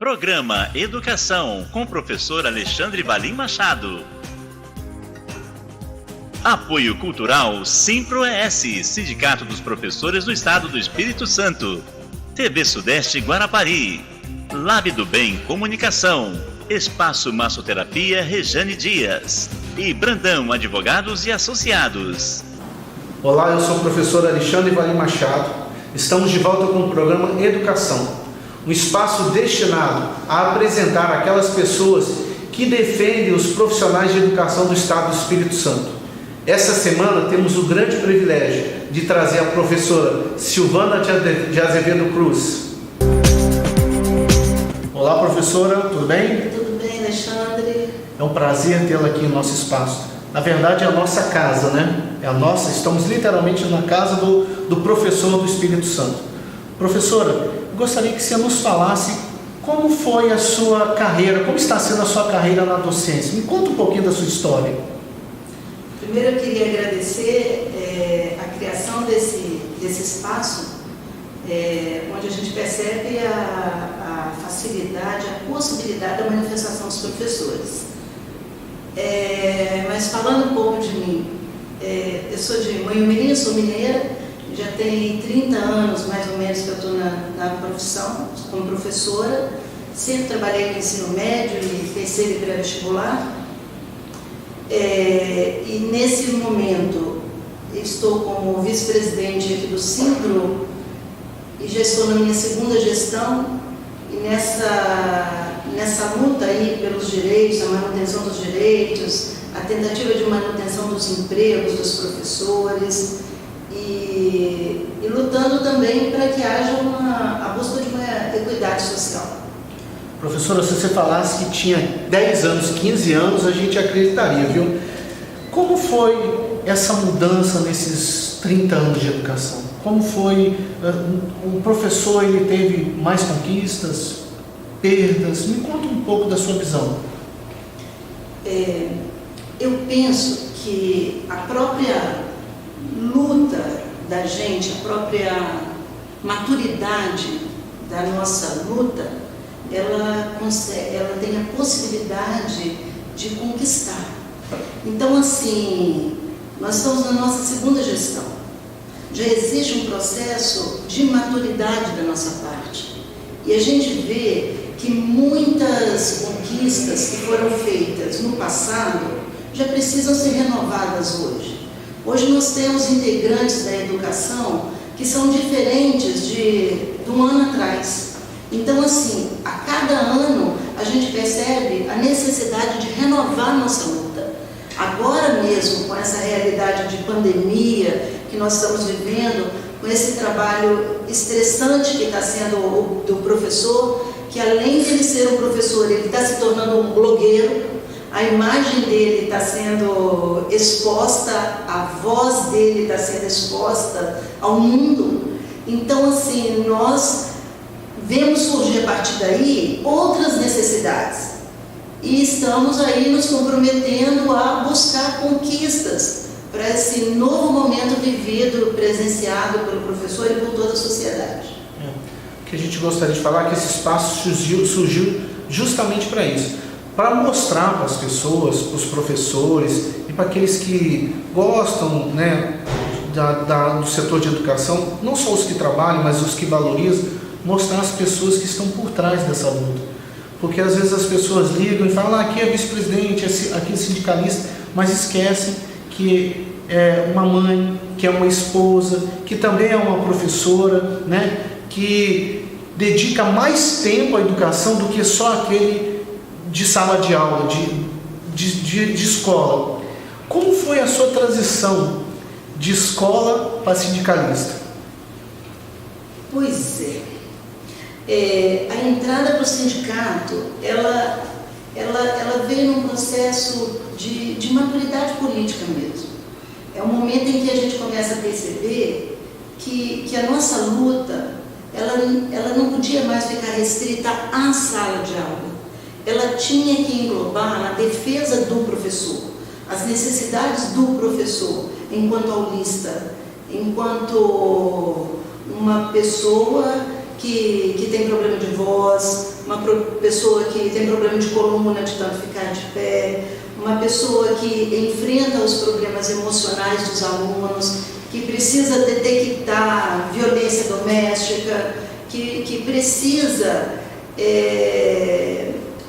Programa Educação com o professor Alexandre Valim Machado. Apoio Cultural Simpro-ES, Sindicato dos Professores do Estado do Espírito Santo. TV Sudeste Guarapari. Lab do Bem Comunicação. Espaço Massoterapia Rejane Dias. E Brandão Advogados e Associados. Olá, eu sou o professor Alexandre Valim Machado. Estamos de volta com o programa Educação, um espaço destinado a apresentar aquelas pessoas que defendem os profissionais de educação do Estado do Espírito Santo. Essa semana temos o grande privilégio de trazer a professora Silvana de Azevedo Cruz. Olá, professora, tudo bem? Tudo bem, Alexandre. É um prazer tê-la aqui no nosso espaço. Na verdade, é a nossa casa, né? Estamos literalmente na casa do professor do Espírito Santo. Professora, gostaria que você nos falasse como foi a sua carreira, como está sendo a sua carreira na docência. Me conta um pouquinho da sua história. Primeiro eu queria agradecer a criação desse espaço, onde a gente percebe a facilidade, a possibilidade da manifestação dos professores. Mas falando um pouco de mim, eu sou de Manhumirim, sou mineira, já tem 30 anos mais ou menos que eu estou na profissão como professora. Sempre trabalhei no ensino médio e terceiro e pré-vestibular. E nesse momento estou como vice-presidente aqui do Simpro e já estou na minha segunda gestão. E nessa luta aí pelos direitos, a manutenção dos direitos, a tentativa de manutenção dos empregos dos professores e lutando também para que haja a busca de uma equidade social. Professora, se você falasse que tinha 10 anos, 15 anos, a gente acreditaria, viu? Como foi essa mudança nesses 30 anos de educação? Como foi? O professor, ele teve mais conquistas, perdas? Me conta um pouco da sua visão. Eu penso que a própria luta da gente, a própria maturidade da nossa luta, ela tem a possibilidade de conquistar. Então, assim, nós estamos na nossa segunda gestão. Já existe um processo de maturidade da nossa parte. E a gente vê que muitas conquistas que foram feitas no passado já precisam ser renovadas hoje. Hoje nós temos integrantes da educação que são diferentes de um ano atrás. Então, assim, a cada ano a gente percebe a necessidade de renovar nossa luta. Agora mesmo, com essa realidade de pandemia que nós estamos vivendo, com esse trabalho estressante que está sendo do professor, que além de ele ser um professor, ele está se tornando um blogueiro, a imagem dele está sendo exposta, a voz dele está sendo exposta ao mundo. Então, assim, nós vemos surgir a partir daí outras necessidades e estamos aí nos comprometendo a buscar conquistas para esse novo momento vivido, presenciado pelo professor e por toda a sociedade. O que a gente gostaria de falar é que esse espaço surgiu justamente para isso, para mostrar para as pessoas, para os professores e para aqueles que gostam, né, do setor de educação, não só os que trabalham, mas os que valorizam, mostrar as pessoas que estão por trás dessa luta. Porque às vezes as pessoas ligam e falam, aqui é vice-presidente, aqui é sindicalista, mas esquecem que é uma mãe, que é uma esposa, que também é uma professora, né, que dedica mais tempo à educação do que só aquele de sala de aula, de escola. Como foi a sua transição de escola para sindicalista? Pois a entrada para o sindicato, ela veio num processo de maturidade política mesmo. É um momento em que a gente começa a perceber que a nossa luta, ela não podia mais ficar restrita à sala de aula. Ela tinha que englobar a defesa do professor, as necessidades do professor, enquanto aulista, enquanto uma pessoa que tem problema de voz, uma pessoa que tem problema de coluna, de tanto ficar de pé, uma pessoa que enfrenta os problemas emocionais dos alunos, que precisa detectar violência doméstica, que precisa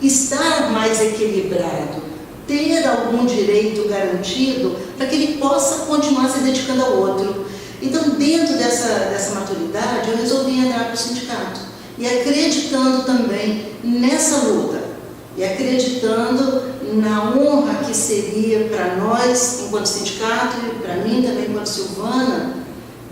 estar mais equilibrado, ter algum direito garantido para que ele possa continuar se dedicando ao outro. Então, dentro dessa maturidade, eu resolvi entrar para o sindicato e acreditando também nessa luta e acreditando na honra que seria para nós, enquanto sindicato, e para mim também, enquanto Silvana,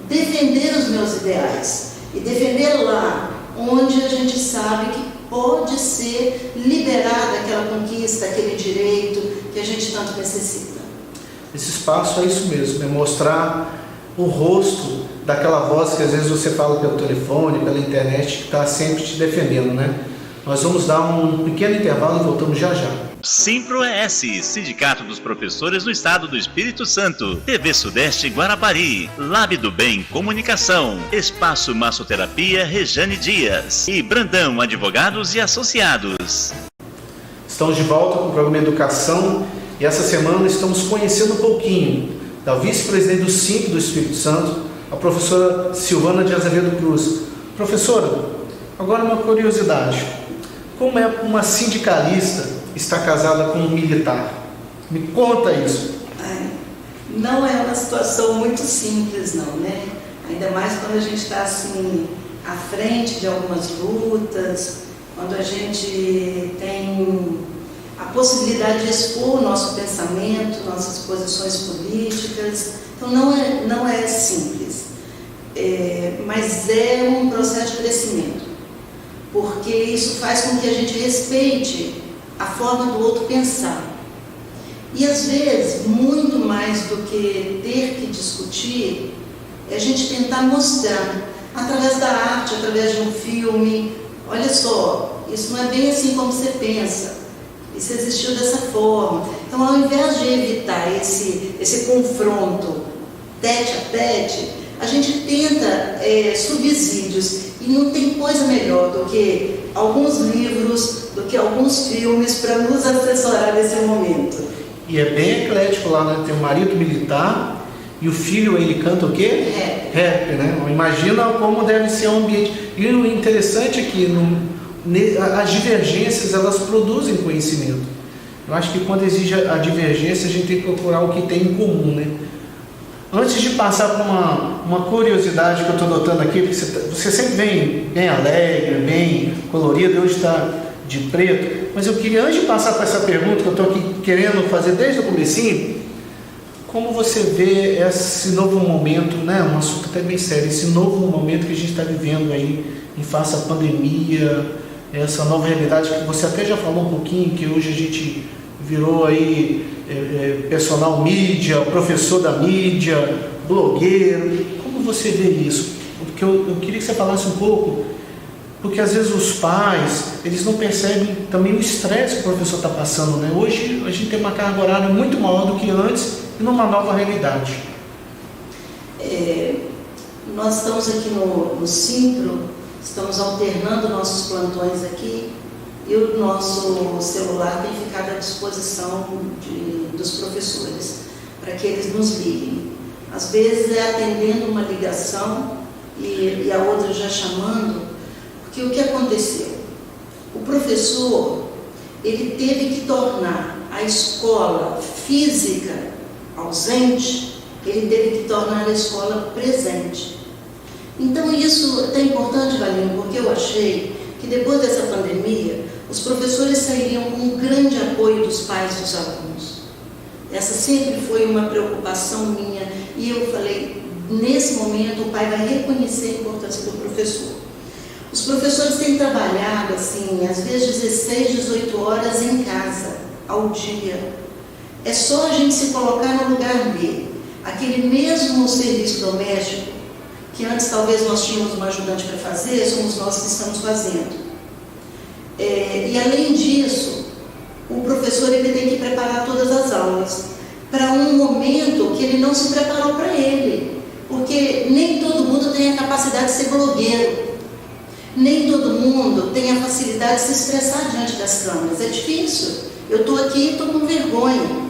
defender os meus ideais e defender lá onde a gente sabe que pode ser liberada aquela conquista, aquele direito que a gente tanto necessita. Esse espaço é isso mesmo, é mostrar o rosto daquela voz que às vezes você fala pelo telefone, pela internet, que está sempre te defendendo, né? Nós vamos dar um pequeno intervalo e voltamos já já. Simpro-ES, Sindicato dos Professores do Estado do Espírito Santo, TV Sudeste Guarapari, Lab do Bem Comunicação, Espaço Massoterapia Rejane Dias e Brandão Advogados e Associados. Estamos de volta com o programa Educação e essa semana estamos conhecendo um pouquinho da vice-presidente do Simpro do Espírito Santo, a professora Silvana de Azevedo Cruz. Professora, agora uma curiosidade. Como é uma sindicalista estar casada com um militar? Me conta isso. Não é uma situação muito simples, não, né? Ainda mais quando a gente está assim, à frente de algumas lutas, quando a gente tem a possibilidade de expor o nosso pensamento, nossas posições políticas. Então, não é simples, mas é um processo de crescimento, porque isso faz com que a gente respeite a forma do outro pensar. E às vezes, muito mais do que ter que discutir, é a gente tentar mostrar, através da arte, através de um filme, olha só, isso não é bem assim como você pensa, isso existiu dessa forma. Então, ao invés de evitar esse confronto tete a tete, a gente tenta subsídios, e não tem coisa melhor do que alguns livros, do que alguns filmes para nos assessorar nesse momento. E é bem eclético lá, né? Tem o marido militar e o filho, ele canta o quê? Rap, né? Imagina como deve ser o ambiente. E o interessante é que as divergências, elas produzem conhecimento. Eu acho que quando exige a divergência, a gente tem que procurar o que tem em comum, né? Antes de passar por uma curiosidade que eu estou notando aqui, porque você sempre vem bem alegre, bem colorido, hoje está de preto, mas eu queria, antes de passar por essa pergunta que eu estou aqui querendo fazer desde o comecinho, como você vê esse novo momento, né, um assunto até bem sério, esse novo momento que a gente está vivendo aí, em face à pandemia, essa nova realidade que você até já falou um pouquinho, que hoje a gente virou aí personal mídia, professor da mídia, blogueiro. Como você vê isso? Porque eu queria que você falasse um pouco, porque às vezes os pais, eles não percebem também o estresse que o professor está passando, né? Hoje a gente tem uma carga horária muito maior do que antes e numa nova realidade. Nós estamos aqui no Simpro, estamos alternando nossos plantões aqui, e o nosso celular tem ficado à disposição dos professores, para que eles nos liguem. Às vezes é atendendo uma ligação e a outra já chamando, porque o que aconteceu? O professor, ele teve que tornar a escola física ausente, ele teve que tornar a escola presente. Então isso é até importante, Valinho, porque eu achei que depois dessa pandemia, os professores sairiam com um grande apoio dos pais dos alunos. Essa sempre foi uma preocupação minha, e eu falei, nesse momento o pai vai reconhecer a importância do professor. Os professores têm trabalhado, assim, às vezes 16, 18 horas em casa, ao dia. É só a gente se colocar no lugar dele. Aquele mesmo serviço doméstico, que antes talvez nós tínhamos uma ajudante para fazer, somos nós que estamos fazendo. E além disso, o professor ele tem que preparar todas as aulas para um momento que ele não se preparou para ele, porque nem todo mundo tem a capacidade de ser blogueiro. Nem todo mundo tem a facilidade de se expressar diante das câmeras. É difícil. Eu estou aqui e estou com vergonha.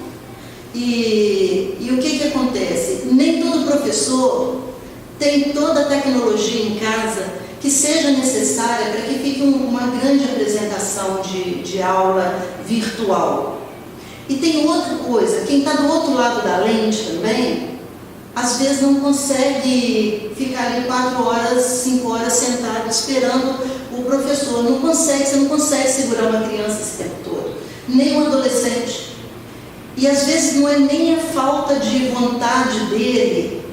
E o que acontece? Nem todo professor tem toda a tecnologia em casa que seja necessária para que fique uma grande apresentação de aula virtual. E tem outra coisa, quem está do outro lado da lente também, às vezes não consegue ficar ali 4 horas, 5 horas sentado esperando o professor. Não consegue, você não consegue segurar uma criança esse tempo todo, nem um adolescente. E às vezes não é nem a falta de vontade dele,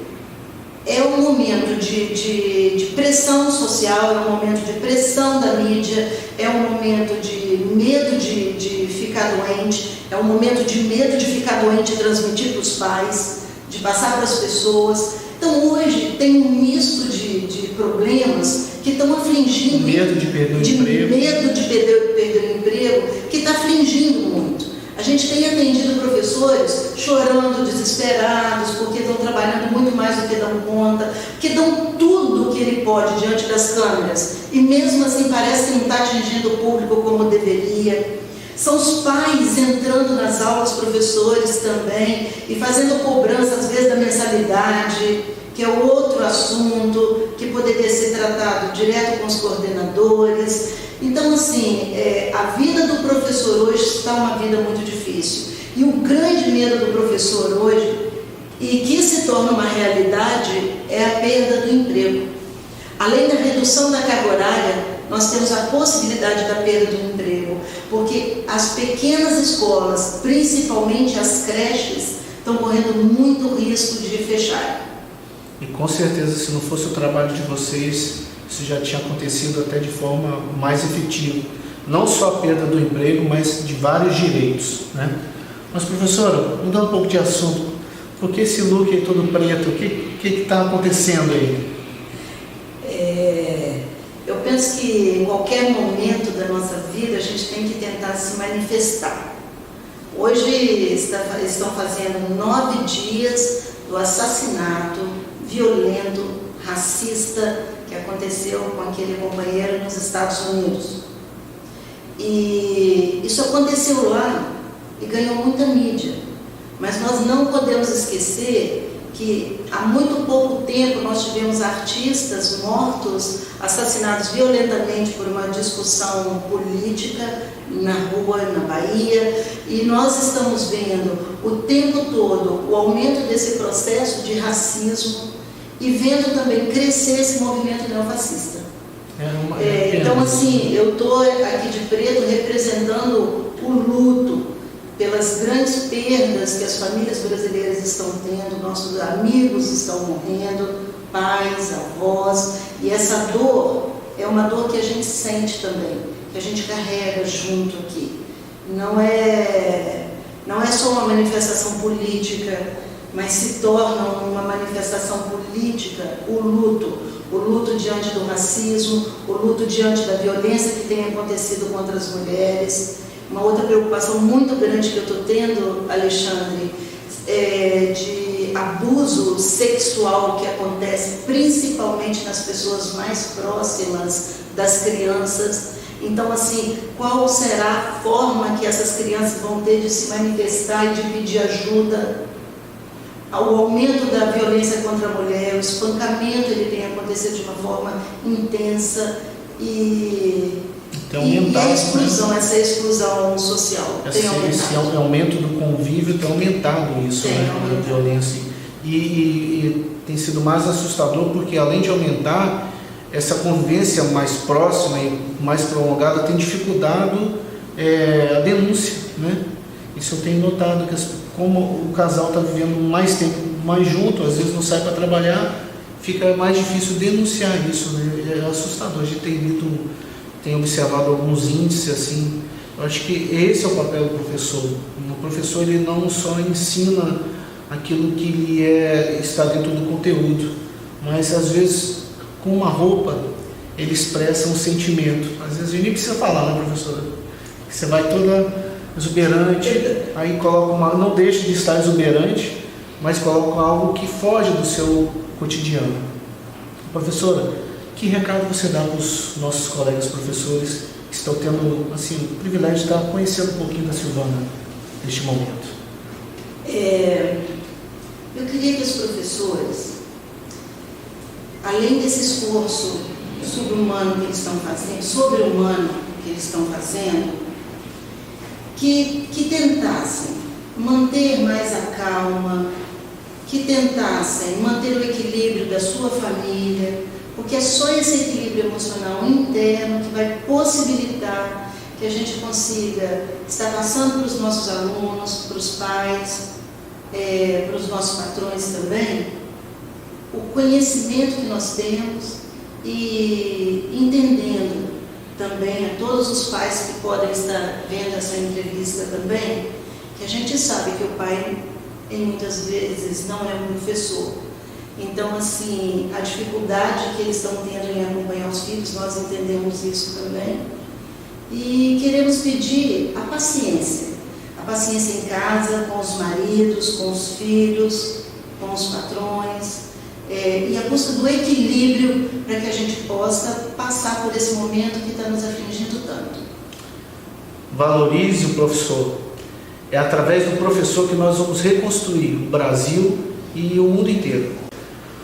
é um momento de pressão social, é um momento de pressão da mídia, é um momento de medo de ficar doente, é um momento de medo de ficar doente e transmitir para os pais, de passar para as pessoas. Então hoje tem um misto de problemas que estão afligindo. Medo de perder o emprego. Medo de perder o emprego, que está afligindo muito. A gente tem atendido professores chorando, desesperados, porque estão trabalhando muito mais do que dão conta, que dão tudo o que ele pode diante das câmeras, e mesmo assim parece que não está atingindo o público como deveria. São os pais entrando nas aulas, professores também, e fazendo cobrança às vezes da mensalidade, que é outro assunto que poderia ser tratado direto com os coordenadores. Então, assim, a vida do professor hoje está uma vida muito difícil. E o grande medo do professor hoje, e que se torna uma realidade, é a perda do emprego. Além da redução da carga horária, nós temos a possibilidade da perda do emprego, porque as pequenas escolas, principalmente as creches, estão correndo muito risco de fechar. E com certeza, se não fosse o trabalho de vocês, isso já tinha acontecido até de forma mais efetiva. Não só a perda do emprego, mas de vários direitos, né? Mas, professora, mudando um pouco de assunto, por que esse look aí todo preto? O que está acontecendo aí? Eu penso que em qualquer momento da nossa vida a gente tem que tentar se manifestar. Hoje estão fazendo 9 dias do assassinato violento, racista, que aconteceu com aquele companheiro nos Estados Unidos. E isso aconteceu lá e ganhou muita mídia. Mas nós não podemos esquecer que há muito pouco tempo nós tivemos artistas mortos, assassinados violentamente por uma discussão política na rua, na Bahia, e nós estamos vendo o tempo todo o aumento desse processo de racismo e vendo também crescer esse movimento neofascista. Então, assim, eu estou aqui de preto representando o luto pelas grandes perdas que as famílias brasileiras estão tendo, nossos amigos estão morrendo, pais, avós, e essa dor é uma dor que a gente sente também, que a gente carrega junto aqui. Não é só uma manifestação política, mas se torna uma manifestação política o luto diante do racismo, o luto diante da violência que tem acontecido contra as mulheres. Uma outra preocupação muito grande que eu estou tendo, Alexandre, é de abuso sexual que acontece principalmente nas pessoas mais próximas das crianças. Então, assim, qual será a forma que essas crianças vão ter de se manifestar e de pedir ajuda? O aumento da violência contra a mulher, o espancamento, ele tem acontecido de uma forma intensa e a exclusão, né? Essa exclusão social tem aumentado. Esse aumento do convívio tem aumentado isso, né? A violência. E tem sido mais assustador porque, além de aumentar, essa convivência mais próxima e mais prolongada tem dificultado a denúncia, né? Isso eu tenho notado, que como o casal está vivendo mais tempo mais junto, às vezes não sai para trabalhar, fica mais difícil denunciar isso, né? É assustador. A gente tem observado alguns índices assim. Eu acho que esse é o papel do professor. O professor, ele não só ensina aquilo que lhe está dentro do conteúdo, mas às vezes com uma roupa ele expressa um sentimento. Às vezes a gente nem precisa falar, né, professora? Você vai toda exuberante, aí coloca não deixa de estar exuberante, mas coloca algo que foge do seu cotidiano. Professora, que recado você dá para os nossos colegas professores que estão tendo assim, o privilégio de estar conhecendo um pouquinho da Silvana neste momento? Eu queria que os professores, além desse esforço sobre-humano que eles estão fazendo, sobre-humano que eles estão fazendo, que tentassem manter mais a calma, que tentassem manter o equilíbrio da sua família, porque é só esse equilíbrio emocional interno que vai possibilitar que a gente consiga estar passando para os nossos alunos, para os pais, para os nossos patrões também, o conhecimento que nós temos e entendendo também a todos os pais que podem estar vendo essa entrevista também, que a gente sabe que o pai, em muitas vezes, não é um professor. Então, assim, a dificuldade que eles estão tendo em acompanhar os filhos, nós entendemos isso também. E queremos pedir a paciência em casa, com os maridos, com os filhos, com os patrões, e a busca do equilíbrio para que a gente possa passar por esse momento que está nos afligindo tanto. Valorize o professor. É através do professor que nós vamos reconstruir o Brasil e o mundo inteiro.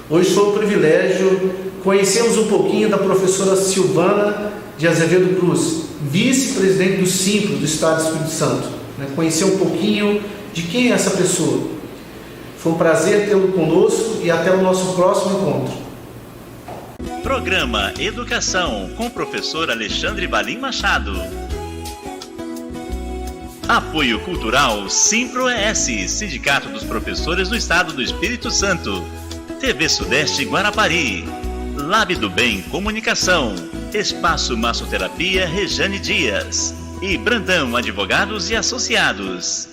Hoje foi um privilégio conhecermos um pouquinho da professora Silvana de Azevedo Cruz, vice-presidente do Simpro do Estado do Espírito Santo. Conhecer um pouquinho de quem é essa pessoa. Foi um prazer tê-lo conosco e até o nosso próximo encontro. Programa Educação com o professor Alexandre Valim Machado. Apoio Cultural Simpro-ES, Sindicato dos Professores do Estado do Espírito Santo. TV Sudeste Guarapari. Lab do Bem Comunicação. Espaço Massoterapia Rejane Dias. E Brandão Advogados e Associados.